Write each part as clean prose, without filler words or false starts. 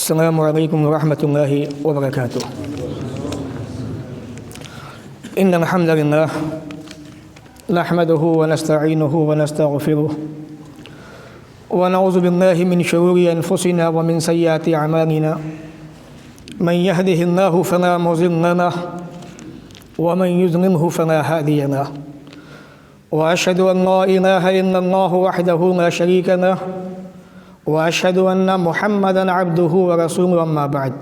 السلام علیکم ورحمۃ اللہ وبرکاتہ۔ ان الحمد للہ نحمده ونستعینه ونستغفره ونعوذ باللہ من شرور انفسنا ومن سیئات اعمالنا من يهده الله فلا مضل له ومن يضلله فلا هادي له واشهد ان لا اله الا الله وحده لا شريك له واشهد ان محمدا عبده ورسوله اما بعد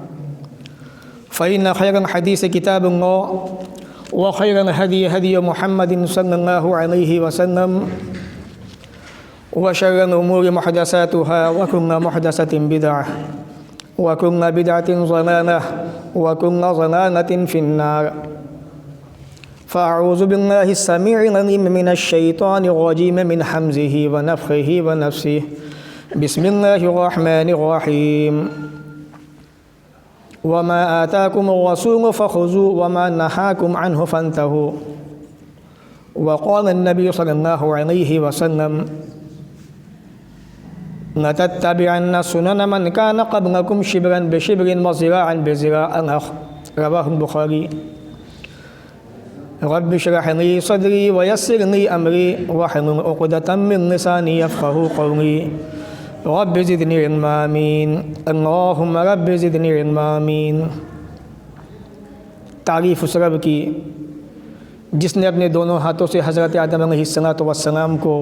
فان خير الحديث كتاب الله وخير الهدي هدي محمد صلى الله عليه وسلم وشر الامور محدثاتها وكل محدثة بدعة وكل بدعة ضلالة وكل ضلالة في النار فأعوذ بالله السميع العليم من الشيطان الرجيم من همزه ونفخه ونفسه بسم الله الرحمن الرحيم وما آتاكم الرسول فخذوه وما نهاكم عنه فانتهوا وقال النبي صلى الله عليه وسلم لتتبعن سنن من كان قبلكم شبرا بشبر وذراعا بذراع رواه البخاري۔ رب اشرح لي صدري ويسر لي أمري واحلل عقدة من لساني يفقهوا قولي رب زدنی علما آمین اللہم رب زدنی علما آمین۔ تعریف اس رب کی جس نے اپنے دونوں ہاتھوں سے حضرت آدم علیہ السلام کو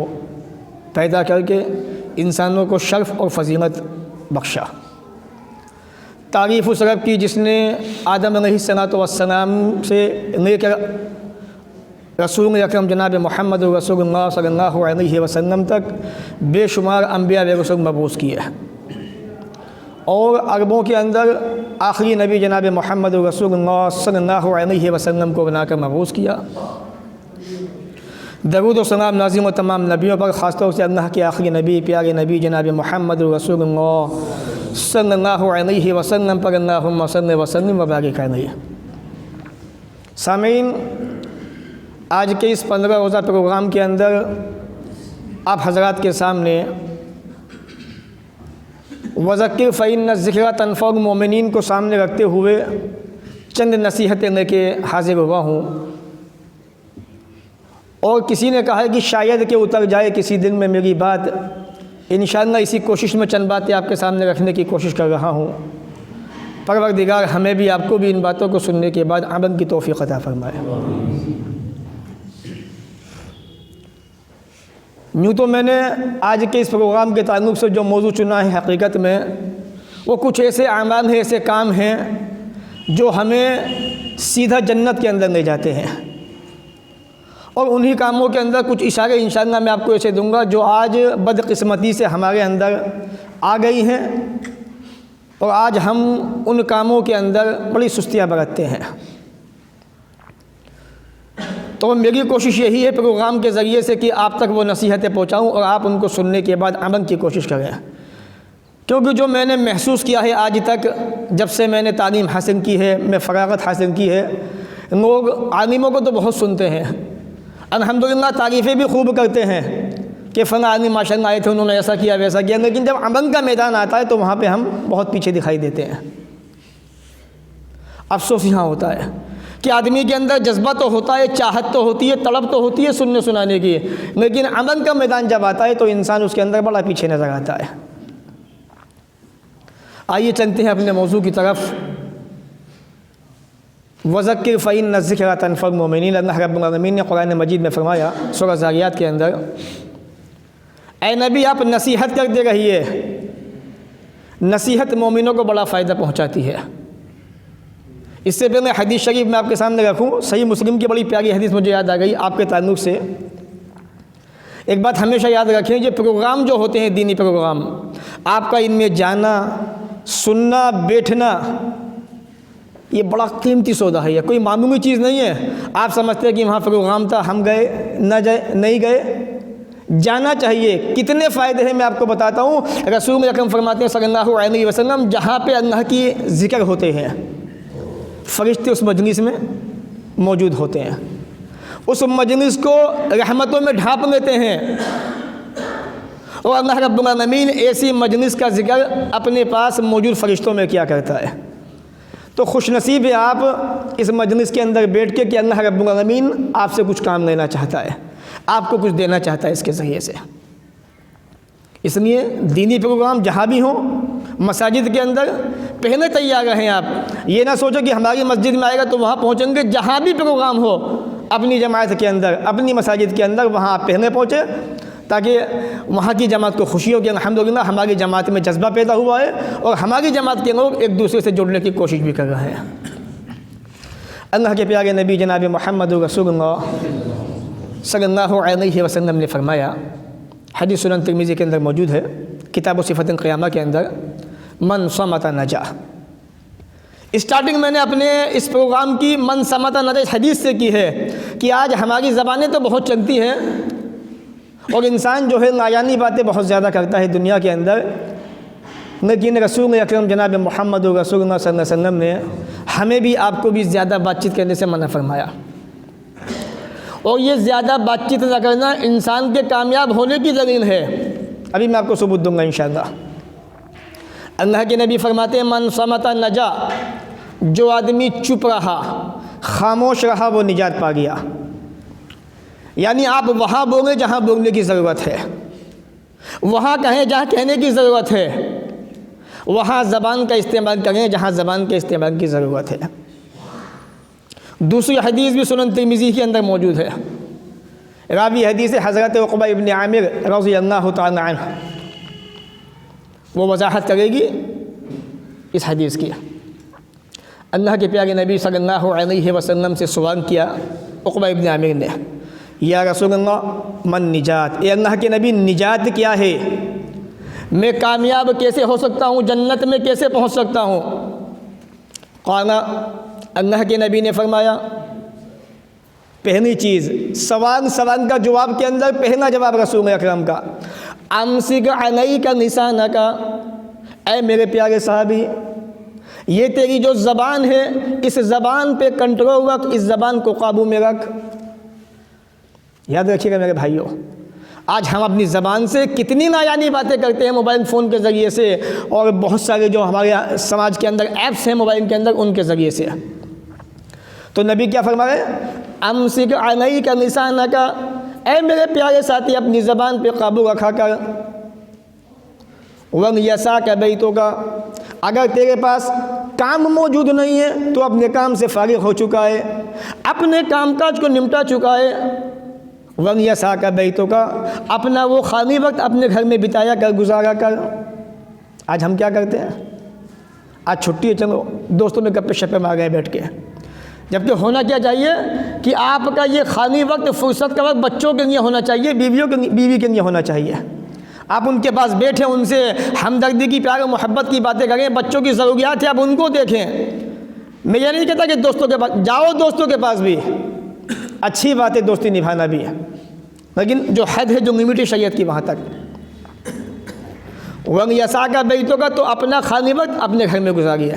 پیدا کر کے انسانوں کو شرف اور فضیلت بخشا۔ تعریف اس رب کی جس نے آدم علیہ السلام سے لے کر رسول اکرم جناب محمد رسول اللہ صلی اللہ علیہ وسلم تک بے شمار انبیاء و رسول مبعوث کیے اور عربوں کے اندر آخری نبی جناب محمد رسول اللہ صلی اللہ علیہ وسلم کو بنا کر مبعوث کیا۔ درود و سلام نازل و تمام نبیوں پر، خاص طور سے اللہ کے آخری نبی پیارے نبی جناب محمد رسول اللہ صلی اللہ علیہ وسلم پر اللہم صلی وسلم وبارک علیہ۔ سامعین، آج کے اس 15 روزہ پروگرام کے اندر آپ حضرات کے سامنے وذکر فإن الذکر تنفع المؤمنین کو سامنے رکھتے ہوئے چند نصیحتیں لے کے حاضر ہوا ہوں، اور کسی نے کہا ہے کہ شاید کہ اتر جائے کسی دن میں میری بات، انشاءاللہ اسی کوشش میں چند باتیں آپ کے سامنے رکھنے کی کوشش کر رہا ہوں۔ پروردگار ہمیں بھی آپ کو بھی ان باتوں کو سننے کے بعد عمل کی توفیق عطا فرمائے۔ یوں تو میں نے آج کے اس پروگرام کے تعلق سے جو موضوع چنا ہے، حقیقت میں وہ کچھ ایسے اعمال ہیں، ایسے کام ہیں جو ہمیں سیدھا جنت کے اندر لے جاتے ہیں، اور انہی کاموں کے اندر کچھ اشارے انشاءاللہ میں آپ کو ایسے دوں گا جو آج بدقسمتی سے ہمارے اندر آ گئی ہیں، اور آج ہم ان کاموں کے اندر بڑی سستیاں برتتے ہیں۔ تو میری کوشش یہی ہے پروگرام کے ذریعے سے کہ آپ تک وہ نصیحتیں پہنچاؤں اور آپ ان کو سننے کے بعد عمل کی کوشش کریں، کیونکہ جو میں نے محسوس کیا ہے آج تک، جب سے میں نے تعلیم حاصل کی ہے، میں فراغت حاصل کی ہے، لوگ عالموں کو تو بہت سنتے ہیں، الحمدللہ تعریفیں بھی خوب کرتے ہیں کہ فلاں عالم ماشاءاللہ آئے تھے، انہوں نے ایسا کیا ویسا کیا، لیکن جب عمل کا میدان آتا ہے تو وہاں پہ ہم بہت پیچھے دکھائی دیتے ہیں۔ افسوس یہاں ہوتا ہے کہ آدمی کے اندر جذبہ تو ہوتا ہے، چاہت تو ہوتی ہے، طلب تو ہوتی ہے سننے سنانے کی، لیکن عمل کا میدان جب آتا ہے تو انسان اس کے اندر بڑا پیچھے نظر آتا ہے۔ آئیے چلتے ہیں اپنے موضوع کی طرف۔ وذکر فإن الذکر تنفع المؤمنین، اللہ رب العالمین نے قرآن مجید میں فرمایا سورہ ذاریات کے اندر، اے نبی آپ نصیحت کرتے رہیے، نصیحت مومنوں کو بڑا فائدہ پہنچاتی ہے۔ اس سے پہلے حدیث شریف میں آپ کے سامنے رکھوں، صحیح مسلم کی بڑی پیاری حدیث مجھے یاد آ گئی آپ کے تعلق سے۔ ایک بات ہمیشہ یاد رکھیں، یہ پروگرام جو ہوتے ہیں دینی پروگرام، آپ کا ان میں جانا، سننا، بیٹھنا، یہ بڑا قیمتی سودا ہے، یہ کوئی معمولی چیز نہیں ہے۔ آپ سمجھتے ہیں کہ وہاں پروگرام تھا، ہم گئے نہیں گئے، جانا چاہیے۔ کتنے فائدے ہیں میں آپ کو بتاتا ہوں۔ رسول اکرم فرماتے ہیں صلی اللہ علیہ وسلم، جہاں پہ اللہ کی ذکر ہوتے ہیں فرشتے اس مجلس میں موجود ہوتے ہیں، اس مجلس کو رحمتوں میں ڈھانپ لیتے ہیں، اور اللہ رب العالمین ایسی مجلس کا ذکر اپنے پاس موجود فرشتوں میں کیا کرتا ہے. تو خوش نصیب ہے آپ اس مجلس کے اندر بیٹھ کے کہ اللہ رب العالمین آپ سے کچھ کام لینا چاہتا ہے, آپ کو کچھ دینا چاہتا ہے اس کے ذریعے سے. اس لیے دینی پروگرام جہاں بھی ہوں مساجد کے اندر پہلے تیار رہیں. آپ یہ نہ سوچو کہ ہماری مسجد میں آئے گا تو وہاں پہنچیں گے. جہاں بھی پروگرام ہو اپنی جماعت کے اندر, اپنی مساجد کے اندر, وہاں آپ پہلے پہنچے تاکہ وہاں کی جماعت کو خوشی ہو کہ الحمدللہ ہماری جماعت میں جذبہ پیدا ہوا ہے اور ہماری جماعت کے لوگ ایک دوسرے سے جڑنے کی کوشش بھی کر رہے ہیں. اللہ کے پیارے نبی جناب محمد رسول اللہ صلی اللہ علیہ وسلم نے فرمایا, حدیث سنن ترمذی کے اندر موجود ہے, کتاب و صفت القیامہ کے اندر, من صمت نجا. اسٹارٹنگ میں نے اپنے اس پروگرام کی من صمت نجا حدیث سے کی ہے کہ آج ہماری زبانیں تو بہت چلتی ہیں اور انسان جو ہے نایانی باتیں بہت زیادہ کرتا ہے دنیا کے اندر, لیکن رسول اکرم جناب محمد رسول اللہ صلی اللہ علیہ وسلم نے ہمیں بھی آپ کو بھی زیادہ بات چیت کرنے سے منع فرمایا. اور یہ زیادہ بات چیت نہ کرنا انسان کے کامیاب ہونے کی دلیل ہے. ابھی میں آپ کو ثبوت دوں گا انشاءاللہ. اللہ کے نبی فرماتے ہیں من صمت نجا, جو آدمی چپ رہا, خاموش رہا, وہ نجات پا گیا. یعنی آپ وہاں بولیں جہاں بولنے کی ضرورت ہے, وہاں کہیں جہاں کہنے کی ضرورت ہے, وہاں زبان کا استعمال کریں جہاں زبان کے استعمال کی ضرورت ہے. دوسری حدیث بھی سنن ترمذی کے اندر موجود ہے. راوی حدیث حضرت عقبہ ابن عامر رضی اللہ تعالی عنہ, وہ وضاحت کرے گی اس حدیث کی. اللہ کے پیارے نبی صلی اللہ علیہ وسلم سے سوال کیا عقبہ ابن عامر نے, یا رسول اللہ من نجات, اے اللہ کے نبی نجات کیا ہے, میں کامیاب کیسے ہو سکتا ہوں, جنت میں کیسے پہنچ سکتا ہوں. قال, اللہ کے نبی نے فرمایا, پہلی چیز سوال کا جواب کے اندر پہلا جواب رسول اکرم کا, امسک علیک لسانک, اے میرے پیارے صحابی یہ تیری جو زبان ہے اس زبان پہ کنٹرول رکھ, اس زبان کو قابو میں رکھ. یاد رکھیے گا میرے بھائیوں, آج ہم اپنی زبان سے کتنی نایانی باتیں کرتے ہیں موبائل فون کے ذریعے سے, اور بہت سارے جو ہمارے سماج کے اندر ایپس ہیں موبائل کے اندر ان کے ذریعے سے. تو نبی کیا فرما رہے ہیں, امسک علیک لسانک, اے میرے پیارے ساتھی اپنی زبان پہ قابو رکھا کر. وَلْيَسَعْكَ بَيْتُكَ, اگر تیرے پاس کام موجود نہیں ہے تو اپنے کام سے فارغ ہو چکا ہے, اپنے کام کاج کو نمٹا چکا ہے. وَلْيَسَعْكَ بَيْتُكَ, اپنا وہ خالی وقت اپنے گھر میں بتایا کر, گزارا کر. آج ہم کیا کرتے ہیں, آج چھٹی ہے چلو دوستوں میں گپے شپے مار گئے بیٹھ کے, جبکہ ہونا کیا چاہیے کہ آپ کا یہ خالی وقت فرصت کا وقت بچوں کے لیے ہونا چاہیے, بیوی کے لیے ہونا چاہیے. آپ ان کے پاس بیٹھیں, ان سے ہمدردی کی پیار و محبت کی باتیں کریں, بچوں کی ضروریات ہے آپ ان کو دیکھیں. میں یہ نہیں کہتا کہ دوستوں کے پاس جاؤ, دوستوں کے پاس بھی اچھی بات ہے, دوستی نبھانا بھی ہے, لیکن جو حد ہے, جو لمٹ ہے شریعت کی وہاں تک. وَلْيَسَعْكَ بَيْتُكَ, تو اپنا خالی وقت اپنے گھر میں گزاریے.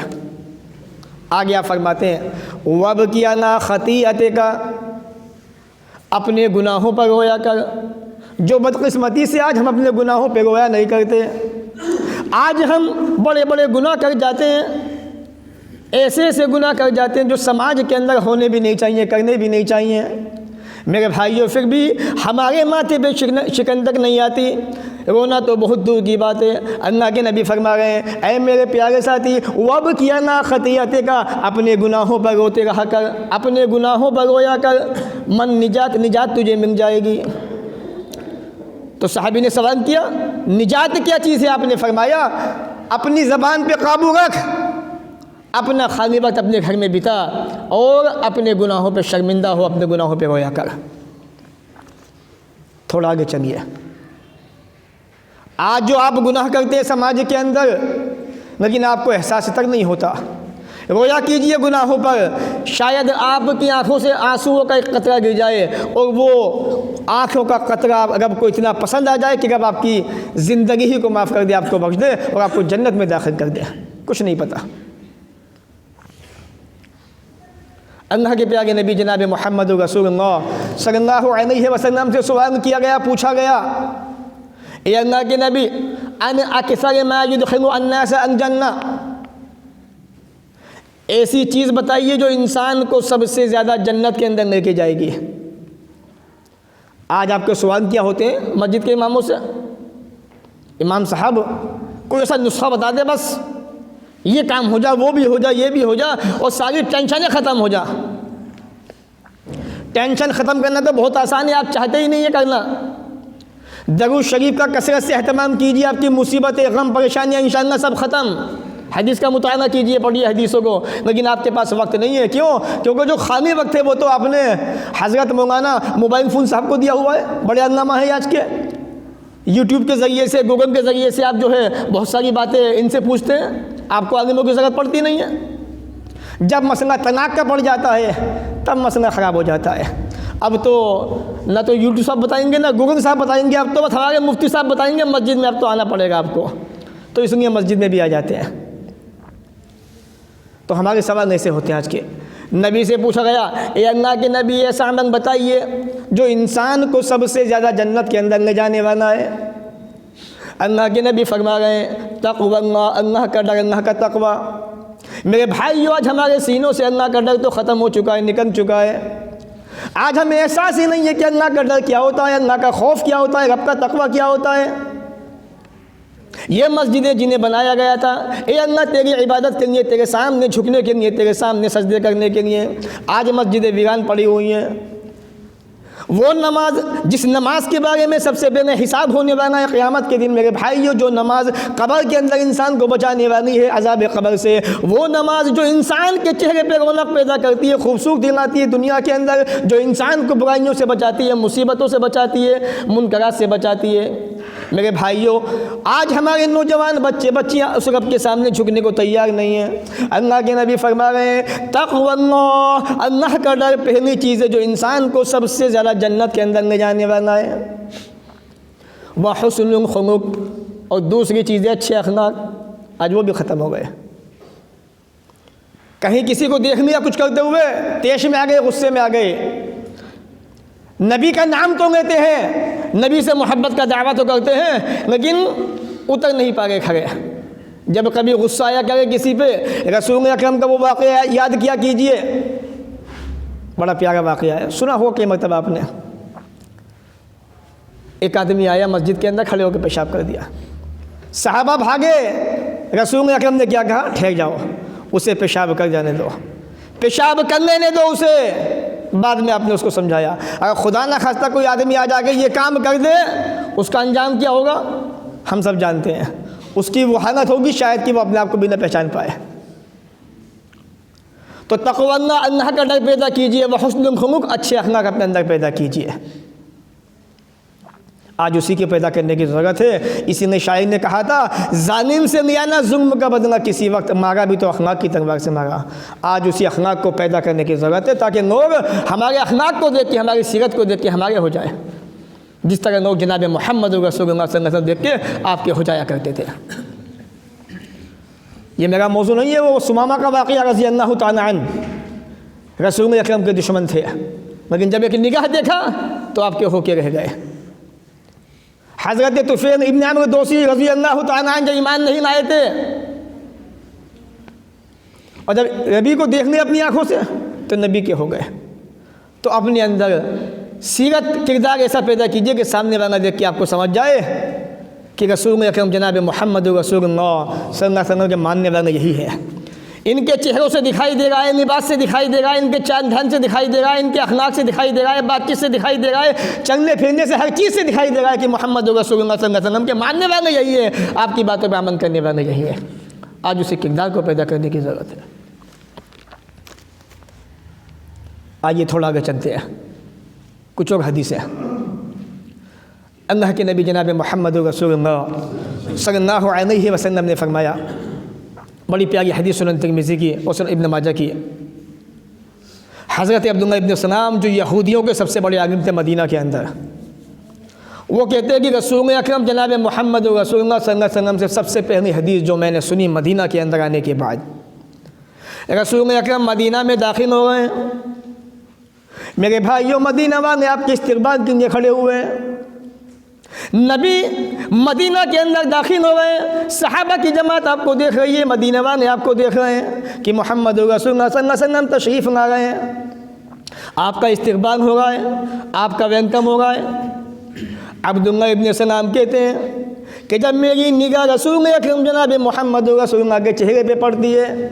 آگے آپ فرماتے ہیں وَابْكِ عَلَىٰ خَطِيئَتِكَ, اپنے گناہوں پر رویا کر. جو بدقسمتی سے آج ہم اپنے گناہوں پہ رویا نہیں کرتے, آج ہم بڑے بڑے گناہ کر جاتے ہیں, ایسے گناہ کر جاتے ہیں جو سماج کے اندر ہونے بھی نہیں چاہیے, کرنے بھی نہیں چاہیے. میرے بھائیوں پھر بھی ہمارے ماتھے پہ شکن تک نہیں آتی, رونا تو بہت دور کی بات ہے. اللہ کے نبی فرما رہے ہیں اے میرے پیارے ساتھی وَابْكِ عَلَىٰ خَطِيئَتِكَ, اپنے گناہوں پر روتے رہا کر, اپنے گناہوں پر رویا کر. من نجات تجھے مل جائے گی. تو صحابی نے سوال کیا نجات کیا چیز ہے, آپ نے فرمایا اپنی زبان پہ قابو رکھ, اپنا خالی وقت اپنے گھر میں بتا, اور اپنے گناہوں پہ شرمندہ ہو, اپنے گناہوں پہ رویا کر. تھوڑا آگے چلیے. آج جو آپ گناہ کرتے ہیں سماج کے اندر, لیکن آپ کو احساس تک نہیں ہوتا. رویا کیجئے گناہوں پر, شاید آپ کی آنکھوں سے آنسوؤں کا ایک قطرہ گر جائے, اور وہ آنکھوں کا قطرہ رب کو اتنا پسند آ جائے کہ رب آپ کی زندگی ہی کو معاف کر دے, آپ کو بخش دے اور آپ کو جنت میں داخل کر دے. کچھ نہیں پتہ. اللہ کے پیارے نبی جناب محمد رسول اللہ صلی اللہ علیہ وسلم سے سوال کیا گیا, پوچھا گیا اے اللہ کے نبی ان اکثر ما یدخل الناس الجنہ، ایسی چیز بتائیے جو انسان کو سب سے زیادہ جنت کے اندر لے کے جائے گی۔ آج آپ کے سوال کیا ہوتے ہیں مسجد کے اماموں سے، امام صاحب کوئی ایسا نسخہ بتا دے بس یہ کام ہو جا، وہ بھی ہو جا، یہ بھی ہو جا، اور ساری ٹینشنیں ختم ہو جا۔ ٹینشن ختم کرنا تو بہت آسان ہے، آپ چاہتے ہی نہیں یہ کرنا۔ درود شریف کا کثرت سے اہتمام کیجیے، آپ کی مصیبتیں، غم، پریشانیاں انشاءاللہ سب ختم۔ حدیث کا مطالعہ کیجیے، پڑھیے حدیثوں کو، لیکن آپ کے پاس وقت نہیں ہے۔ کیوں؟ کیونکہ جو خالی وقت ہے وہ تو آپ نے حضرت مولانا موبائل فون صاحب کو دیا ہوا ہے، بڑے علامہ ہیں آج کے، یوٹیوب کے ذریعے سے، گوگل کے ذریعے سے آپ جو ہے بہت ساری باتیں ان سے پوچھتے ہیں، آپ کو عالموں کی ضرورت پڑتی نہیں ہے۔ جب مسئلہ طلاق کا پڑ جاتا ہے تب مسئلہ خراب ہو جاتا ہے۔ اب تو نہ تو یوٹیوب صاحب بتائیں گے، نہ گوگل صاحب بتائیں گے، اب تو بس ہمارے مفتی صاحب بتائیں گے مسجد میں، اب تو آنا پڑے گا آپ کو، تو اس لیے مسجد میں بھی آ جاتے ہیں۔ تو ہمارے سوال ایسے ہوتے ہیں آج کے۔ نبی سے پوچھا گیا اے اللہ کے نبی ایسا عمل بتائیے جو انسان کو سب سے زیادہ جنت کے اندر لے جانے والا ہے۔ اللہ کے نبی فرما رہے ہیں تقوی اللہ، اللہ کا ڈر، اللہ کا تقوی۔ میرے بھائیو آج ہمارے سینوں سے اللہ کا ڈر تو ختم ہو چکا ہے، نکل چکا ہے۔ آج ہمیں احساس ہی نہیں ہے کہ اللہ کا ڈر کیا ہوتا ہے، اللہ کا خوف کیا ہوتا ہے، رب کا تقوی کیا ہوتا ہے۔ یہ مسجدیں جنہیں بنایا گیا تھا اے اللہ تیری عبادت کے لیے، تیرے سامنے جھکنے کے لیے، تیرے سامنے سجدے کرنے کے لیے، آج مسجدیں ویران پڑی ہوئی ہیں۔ وہ نماز جس نماز کے بارے میں سب سے پہلے حساب ہونے والا ہے قیامت کے دن میرے بھائیو، جو نماز قبر کے اندر انسان کو بچانے والی ہے عذاب قبر سے، وہ نماز جو انسان کے چہرے پہ رونق پیدا کرتی ہے، خوبصورتی لاتی ہے دنیا کے اندر، جو انسان کو برائیوں سے بچاتی ہے، مصیبتوں سے بچاتی ہے، منکرات سے بچاتی ہے۔ میرے بھائیو آج ہمارے نوجوان بچے بچیاں اس رب کے سامنے جھکنے کو تیار نہیں ہیں۔ اللہ کے نبی فرما رہے ہیں تقوی اللہ، اللہ کا ڈر پہلی چیز ہے جو انسان کو سب سے زیادہ جنت کے اندر لے جانے والا ہے۔ وحسن الخلق، اور دوسری چیز ہے اچھے اخلاق۔ آج وہ بھی ختم ہو گئے۔ کہیں کسی کو دیکھ لیا کچھ کرتے ہوئے تیش میں آ گئے، غصے میں آ گئے۔ نبی کا نام تو لیتے ہیں، نبی سے محبت کا دعویٰ تو کرتے ہیں، لیکن اتر نہیں پا گئے کھڑے۔ جب کبھی غصہ آیا کرے کسی پہ، رسول اکرم کا وہ واقعہ یاد کیا کیجئے، بڑا پیارا واقعہ ہے، سنا ہو کہ مرتبہ آپ نے۔ ایک آدمی آیا مسجد کے اندر، کھڑے ہو کے پیشاب کر دیا، صحابہ بھاگے، رسول اکرم نے کیا کہا؟ ٹھہر جاؤ، اسے پیشاب کر جانے دو، پیشاب کر لینے دو اسے۔ بعد میں آپ نے اس کو سمجھایا اگر خدا نہ خواستہ کوئی آدمی آ جا کے یہ کام کر دے، اس کا انجام کیا ہوگا ہم سب جانتے ہیں۔ اس کی وہ حالت ہوگی شاید کہ وہ اپنے آپ کو بھی نہ پہچان پائے۔ تو تقوی اللہ، اللہ کا ڈر پیدا کیجئے، وحسن الخلق، اچھے اخلاق اپنے اندر پیدا کیجئے۔ آج اسی کے پیدا کرنے کی ضرورت ہے۔ اسی نے شاعر نے کہا تھا ظالم سے لیا نہ ظلم کا بدلہ کسی وقت، مارا بھی تو اخلاق کی تلوار سے مارا۔ آج اسی اخلاق کو پیدا کرنے کی ضرورت ہے تاکہ لوگ ہمارے اخلاق کو دیکھ کے، ہماری سیرت کو دیکھ کے ہمارے ہو جائیں، جس طرح لوگ جناب محمد رسول اللہ صلی اللہ علیہ وسلم دیکھ کے آپ کے ہو جایا کرتے تھے۔ یہ میرا موضوع نہیں ہے، وہ سمامہ کا واقعہ رضی اللہ تعالیٰ عنہ، رسول اکرم کے دشمن تھے، لیکن جب ایک نگاہ دیکھا تو آپ کے ہو کے رہ گئے۔ حضرت طفیل ابن عمرو دوسی رضی اللہ تعالیٰ عنہ جو ایمان نہیں لائے تھے، اور جب نبی کو دیکھ لیا اپنی آنکھوں سے تو نبی کے ہو گئے۔ تو اپنے اندر سیرت کردار ایسا پیدا کیجئے کہ سامنے والا دیکھ کے آپ کو سمجھ جائے کہ رسول اکرم جناب محمد رسول اللہ صلی اللہ علیہ وسلم کے ماننے والا یہی ہے۔ ان کے چہروں سے دکھائی دے رہا ہے، لباس سے دکھائی دے رہا ہے، ان کے چال ڈھال سے دکھائی دے رہا ہے، ان کے اخلاق سے دکھائی دے رہا ہے، بات چیت سے دکھائی دے رہا ہے، چلنے پھرنے سے ہر چیز سے دکھائی دے رہا ہے کہ محمد رسول اللہ صلی اللہ علیہ وسلم کے ماننے والے یہی ہے، آپ کی باتوں پہ عمل کرنے والے یہی ہے۔ آج اسی کردار کو پیدا کرنے کی ضرورت ہے۔ آئیے تھوڑا آگے چلتے ہیں، کچھ اور حدیثیں۔ اللہ کے نبی جناب محمد رسول اللہ صلی اللہ علیہ وسلم نے فرمایا، بڑی پیاری حدیث سنن ترمذی کی اور سنن ابن ماجہ کی، حضرت عبداللہ ابن سلام جو یہودیوں کے سب سے بڑے عالم تھے مدینہ کے اندر، وہ کہتے ہیں کہ رسول اکرم جناب محمد رسول اللہ صلی اللہ علیہ وسلم سے سب سے پہلی حدیث جو میں نے سنی مدینہ کے اندر آنے کے بعد، رسول اکرم مدینہ میں داخل ہو گئے، میرے بھائیوں مدینہ والے آپ کے استقبال کے لیے کھڑے ہوئے ہیں، نبی مدینہ کے اندر داخل ہو گئے، صحابہ کی جماعت آپ کو دیکھ رہی ہے، مدینہ والے آپ کو دیکھ رہے ہیں کہ محمد رسول اللہ صلی اللہ علیہ وسلم تشریف لا رہے ہیں، آپ کا استقبال ہو رہا ہے، آپ کا ویلکم ہو رہا ہے۔ عبداللہ ابن سلام کہتے ہیں کہ جب میری نگاہ رسول اکرم جناب محمد رسول اللہ کے چہرے پہ پڑتی ہے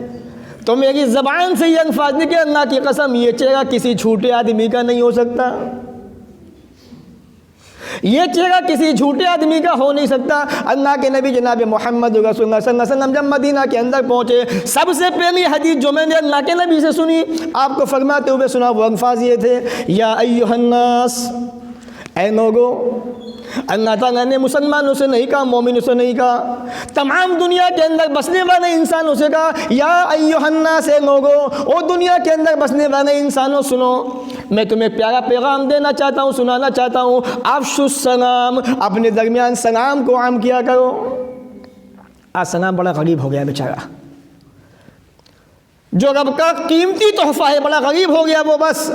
تو میری زبان سے یہ الفاظ نہیں کہ اللہ کی قسم یہ چہرہ کسی چھوٹے آدمی کا نہیں ہو سکتا، یہ چہرہ کسی جھوٹے آدمی کا ہو نہیں سکتا۔ اللہ کے نبی جناب محمد رسول اللہ صلی اللہ علیہ وسلم جب مدینہ کے اندر پہنچے، سب سے پہلی حدیث جو میں نے اللہ کے نبی سے سنی، آپ کو فرماتے ہوئے سنا، وہ الفاظ یہ تھے، یا ایھا الناس، اے لوگو۔ اللہ تعالیٰ نے مسلمانوں سے نہیں کہا، مومنوں سے نہیں کہا، تمام دنیا کے اندر بسنے والے انسانوں سے کہا، یا ایھا الناس، اے لوگو، او دنیا کے اندر بسنے والے انسانوں سنو، میں تمہیں پیارا پیغام دینا چاہتا ہوں، سنانا چاہتا ہوں، افشوا السلام، اپنے درمیان سلام کو عام کیا کرو۔ آج سلام بڑا غریب ہو گیا بیچارہ، جو رب کا قیمتی تحفہ ہے بڑا غریب ہو گیا، وہ بس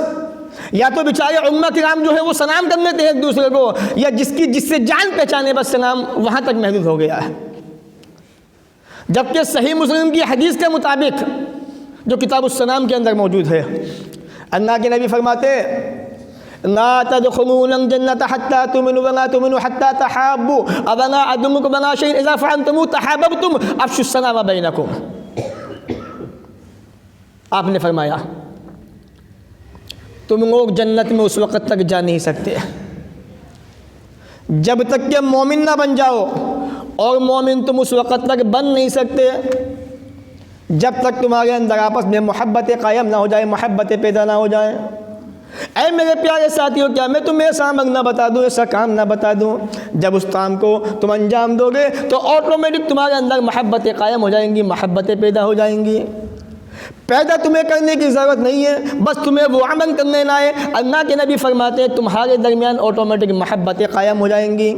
یا تو بیچارے علماء کرام جو ہے وہ سلام کر لیتے ہیں ایک دوسرے کو، یا جس سے جان پہچانے بس سلام وہاں تک محدود ہو گیا ہے۔ جبکہ صحیح مسلم کی حدیث کے مطابق جو کتاب السلام کے اندر موجود ہے، اللہ کے نبی فرماتے لا تدخلون الجنة حتى تؤمنوا ولا تؤمنوا حتى تحابوا ألا أدلكم على شيء إذا فعلتموه تحاببتم أفشوا السلام بينكم۔ آپ نے فرمایا تم لوگ جنت میں اس وقت تک جا نہیں سکتے جب تک کہ مومن نہ بن جاؤ، اور مومن تم اس وقت تک بن نہیں سکتے جب تک تمہارے اندر آپس میں محبتیں قائم نہ ہو جائے، محبتیں پیدا نہ ہو جائیں۔ اے میرے پیارے ساتھیوں، کیا میں تمہیں ایسا عمل نہ بتا دوں، ایسا کام نہ بتا دوں، جب اس کام کو تم انجام دو گے تو آٹومیٹک تمہارے اندر محبتیں قائم ہو جائیں گی، محبتیں پیدا ہو جائیں گی۔ پیدا تمہیں کرنے کی ضرورت نہیں ہے، بس تمہیں وہ عمل کرنے نہ ہے۔ اللہ کے نبی فرماتے ہیں تمہارے درمیان آٹومیٹک محبتیں قائم ہو جائیں گی۔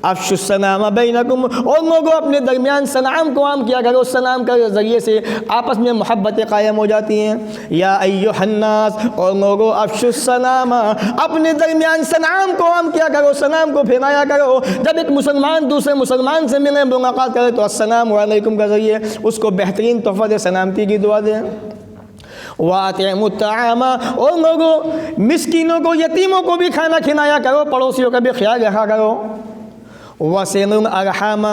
افشوا السلام بینکم، اور لوگوں اپنے درمیان سلام کو عام کیا کرو، سلام کے ذریعے سے آپس میں محبتیں قائم ہو جاتی ہیں۔ یا ایھا الناس، اور لوگوں افشوا السلام، اپنے درمیان سلام کو عام کیا کرو، سلام کو پھیلایا کرو۔ جب ایک مسلمان دوسرے مسلمان سے ملے، ملاقات کرے تو السلام علیکم کے ذریعے اس کو بہترین تحفہ دے، سلامتی کی دعا دیں۔ وَأَطْعِمُوا الطَّعَامَ، اور لوگوں مسکینوں کو، یتیموں کو بھی کھانا کھلایا کرو، پڑوسیوں کا بھی خیال رکھا کرو۔ وَصِلُوا الْأَرْحَامَ،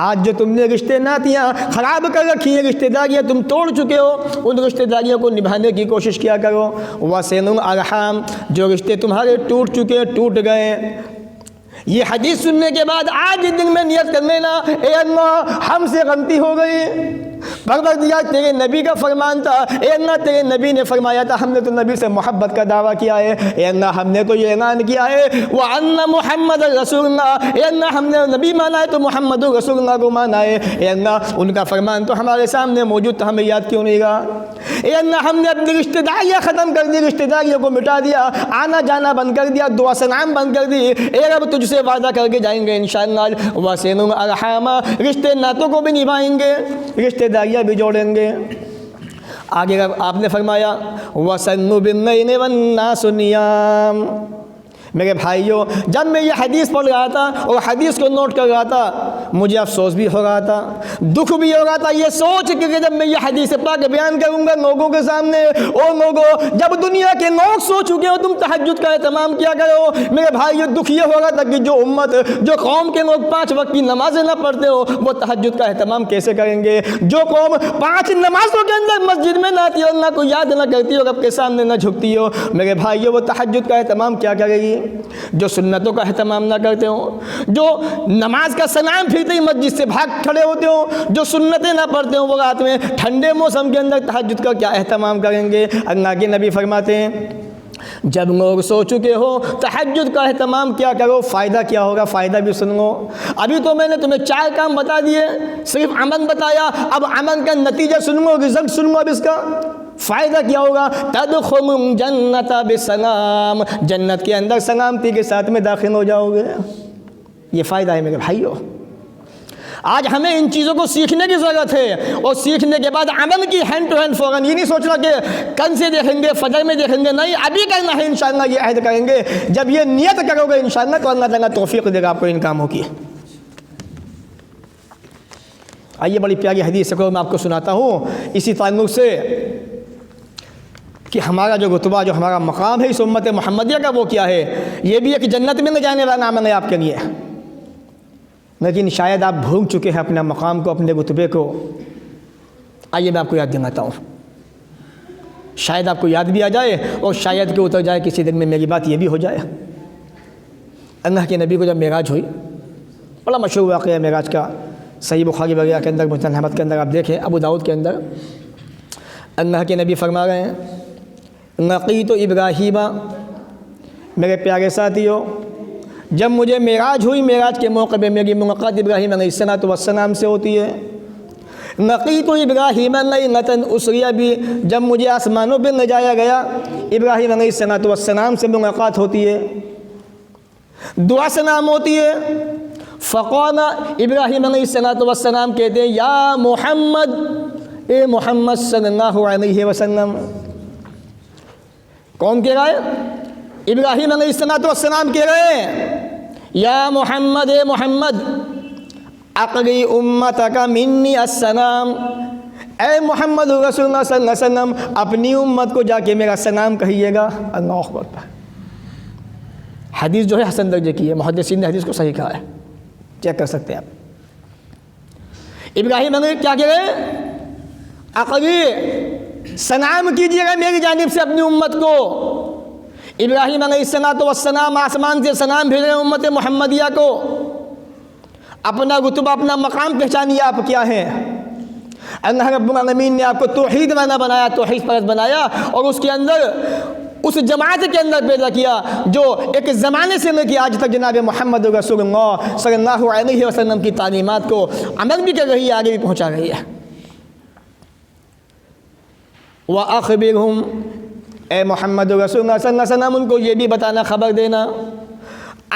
آج جو تم نے رشتے ناتیاں خراب کر رکھی ہیں، رشتہ داریاں تم توڑ چکے ہو، ان رشتہ داریوں کو نبھانے کی کوشش کیا کرو۔ وَصِلُوا الْأَرْحَامَ، جو رشتے تمہارے ٹوٹ چکے، ٹوٹ گئے۔ یہ حدیث سننے کے بعد آج دن میں نیت کر لینا، اے اللہ ہم سے غلطی ہو گئی، پروردگار تیرے نبی کا فرمان تھا، اے اللہ تیرے نبی نے فرمایا تھا، ہم نے تو نبی سے محبت کا دعویٰ کیا ہے، اے اللہ ہم نے تو یہ اعلان کیا ہے وَأَنَّ مُحَمَّدَ رَسُولُ اللَّهِ، اے اللہ ہم نے نبی مانا ہے تو محمد رسول اللہ کو مانا ہے، اے اللہ ان کا فرمان تو ہمارے سامنے موجود تھا، ہمیں یاد کیوں نہیں رہا، اے اللہ ہم نے اپنی رشتہ داریاں ختم کر دی، رشتہ داریوں کو مٹا دیا، آنا جانا بند کر دیا، دعا سلام بند کر دی، اے رب تجھ سے وعدہ کر کے جائیں گے انشاءاللہ وَصِلُوا الْأَرْحَامَ، رشتے ناتوں کو بھی نبھائیں گے، رشتہ داریاں بھی جوڑیں گے۔ آگے آپ نے فرمایا وَصَلُّوا بِاللَّيْلِ وَالنَّاسُ نِيَامٌ۔ میرے بھائیوں، جب میں یہ حدیث پڑھ رہا تھا اور حدیث کو نوٹ کر رہا تھا، مجھے افسوس بھی ہو رہا تھا، دکھ بھی ہو رہا تھا، یہ سوچ کہ جب میں یہ حدیث پاک بیان کروں گا لوگوں کے سامنے، اور لوگوں جب دنیا کے لوگ سو چکے ہو تم تہجد کا اہتمام کیا کرو، میرے بھائیوں دکھ یہ ہو رہا تھا کہ جو امت، جو قوم کے لوگ 5 وقت کی نمازیں نہ پڑھتے ہو، وہ تہجد کا اہتمام کیسے کریں گے؟ جو قوم 5 نمازوں کے اندر مسجد میں نہ آتی ہو، اللہ کو یاد نہ کرتی ہو، رب کے سامنے نہ جھکتی ہو، میرے بھائیوں وہ تہجد کا اہتمام کیا کرے گی؟ جو سنتوں کا اہتمام نہ کرتے ہوں، جو نماز کا سلام پھرتے ہی مسجد سے بھاگ کھڑے ہوتے ہوں، جو سنتیں نہ پڑھتے ہوں، وہ رات میں ٹھنڈے موسم کے اندر تہجد کا کیا اہتمام کریں گے؟ اللہ کے نبی فرماتے ہیں جب لوگ سو چکے ہو تہجد کا اہتمام کیا کرو، فائدہ کیا ہوگا، فائدہ بھی سن لو۔ ابھی تو میں نے تمہیں 4 کام بتا دیے، صرف عمل بتایا، اب عمل کا نتیجہ سن لو، رزلٹ سن لو، اب اس کا فائدہ کیا ہوگا۔ تدخلوا الجنۃ بسلام، جنت کے اندر سلامتی کے ساتھ میں داخل ہو جاؤ گے، یہ فائدہ ہے میرے بھائیوں۔ آج ہمیں ان چیزوں کو سیکھنے کی ضرورت ہے، اور سیکھنے کے بعد عمل کی ہینڈ ٹو ہینڈ فوراً. یہ نہیں سوچنا کہ کل سے دیکھیں گے، فجر میں دیکھیں گے، نہیں، ابھی کرنا ہے انشاءاللہ. یہ عہد کریں گے جب یہ نیت کرو گے انشاءاللہ تو اللہ تعالیٰ توفیق دے گا آپ کو ان کاموں کی. آئیے بڑی پیاری حدیث کو میں آپ کو سناتا ہوں اسی تعلق سے کہ ہمارا جو رتبہ، جو ہمارا مقام ہے اس امت محمدیہ کا وہ کیا ہے. یہ بھی ایک جنت میں نہ جانے والا عمل ہے آپ کے لیے، لیکن شاید آپ بھول چکے ہیں اپنا مقام کو، اپنے رتبے کو. آئیے میں آپ کو یاد دلاتا ہوں، شاید آپ کو یاد بھی آ جائے اور شاید کہ اتر جائے کسی دن میں میری بات یہ بھی ہو جائے. اللہ کے نبی کو جب معراج ہوئی، بڑا مشہور واقعہ ہے معراج کا، صحیح بخاری وغیرہ کے اندر، مسند احمد کے اندر آپ دیکھیں، ابو داؤد کے اندر اللہ کے نبی فرما رہے ہیں لقیت ابراہیم، میرے پیارے ساتھیوں، جب مجھے معراج ہوئی، معراج کے موقع پہ میری ملاقات ابراہیم علیہ السلام سے ہوتی ہے. لقیت ابراہیم لیلۃ اسری بی، جب مجھے آسمانوں پہ لے جایا گیا ابراہیم علیہ السلام سے ملاقات ہوتی ہے، دعا سلام ہوتی ہے. فقال، ابراہیم علیہ السلام کہتے ہیں یا محمد، اے محمد صلی اللہ علیہ وسلم. کون کہہ رہا ہے؟ ابراہیم علیہ السلام کہہ رہے ہیں یا محمد، اے محمد، اقری امتک منی السلام، اے محمد رسول اللہ صلی اللہ علیہ وسلم اپنی امت کو جا کے میرا سلام کہیے گا. اللہ اکبر. حدیث جو ہے حسن درجے کی ہے، محدثین نے حدیث کو صحیح کہا ہے، چیک کر سکتے ہیں آپ. ابراہیم علیہ کیا کہہ رہے ہیں؟ اقری، سلام کیجیے گا میری جانب سے اپنی امت کو. ابراہیم علیہ السلام آسمان سے سلام بھیج رہے ہیں امت محمدیہ کو. اپنا رتبہ، اپنا مقام پہچانیے آپ کیا ہیں. اللہ رب العالمین نے آپ کو توحید والا بنایا، توحید پرست بنایا، اور اس کے اندر، اس جماعت کے اندر پیدا کیا جو ایک زمانے سے لے کے آج تک جناب محمد رسول اللہ صلی اللہ علیہ وسلم کی تعلیمات کو عمل بھی کر رہی ہے، آگے بھی پہنچا رہی ہے. وَأَخْبِرْهُمْ، اے محمد رسول اللہ صلی اللہ علیہ وسلم ان کو یہ بھی بتانا، خبر دینا،